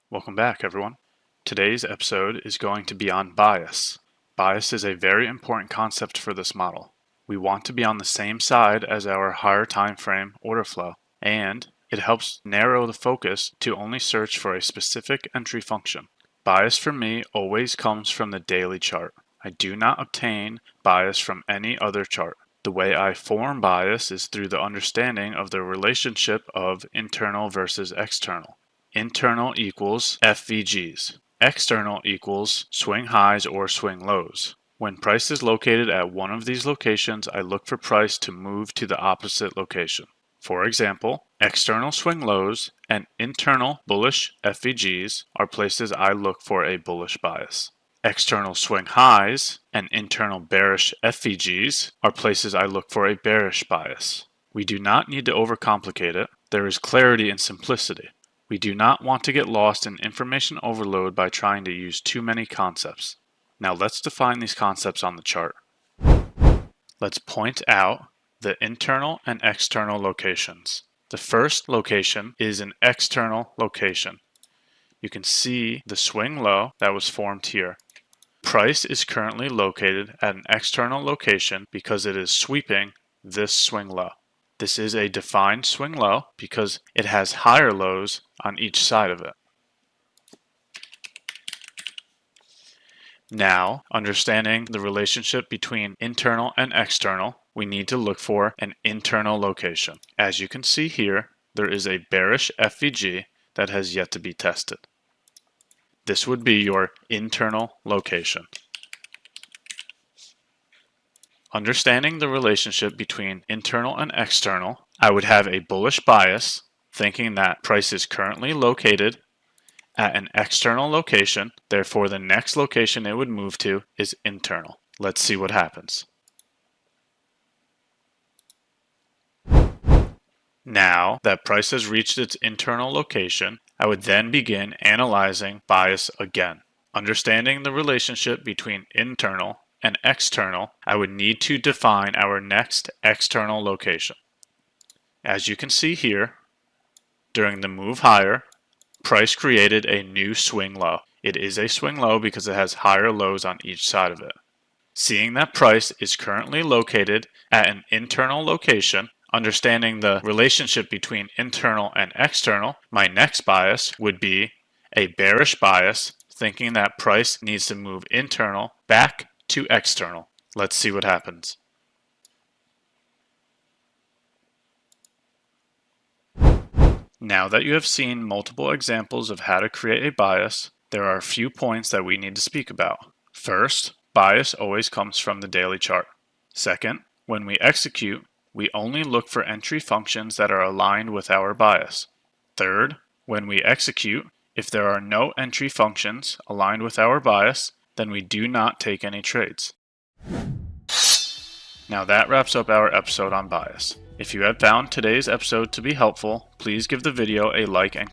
Welcome back, everyone. Today's episode is going to be on bias. Bias is a very important concept for this model. We want to be on the same side as our higher time frame order flow, and it helps narrow the focus to only search for a specific entry function. Bias for me always comes from the daily chart. I do not obtain bias from any other chart. The way I form bias is through the understanding of the relationship of internal versus external. Internal equals FVGs. External equals swing highs or swing lows. When price is located at one of these locations, I look for price to move to the opposite location. For example, external swing lows and internal bullish FVGs are places I look for a bullish bias. External swing highs and internal bearish FVGs are places I look for a bearish bias. We do not need to overcomplicate it. There is clarity in simplicity. We do not want to get lost in information overload by trying to use too many concepts. Now let's define these concepts on the chart. Let's point out the internal and external locations. The first location is an external location. You can see the swing low that was formed here. Price is currently located at an external location because it is sweeping this swing low. This is a defined swing low because it has higher lows on each side of it. Now, understanding the relationship between internal and external, we need to look for an internal location. As you can see here, there is a bearish FVG that has yet to be tested. This would be your internal location. Understanding the relationship between internal and external, I would have a bullish bias thinking that price is currently located at an external location, therefore the next location it would move to is internal. Let's see what happens. Now that price has reached its internal location, I would then begin analyzing bias again. Understanding the relationship between internal and external, I would need to define our next external location. As you can see here, during the move higher, price created a new swing low. It is a swing low because it has higher lows on each side of it. Seeing that price is currently located at an internal location, understanding the relationship between internal and external, my next bias would be a bearish bias, thinking that price needs to move internal back to external. Let's see what happens. Now that you have seen multiple examples of how to create a bias, there are a few points that we need to speak about. First, bias always comes from the daily chart. Second, when we execute, we only look for entry functions that are aligned with our bias. Third, when we execute, if there are no entry functions aligned with our bias, then we do not take any trades. Now that wraps up our episode on bias. If you have found today's episode to be helpful, please give the video a like and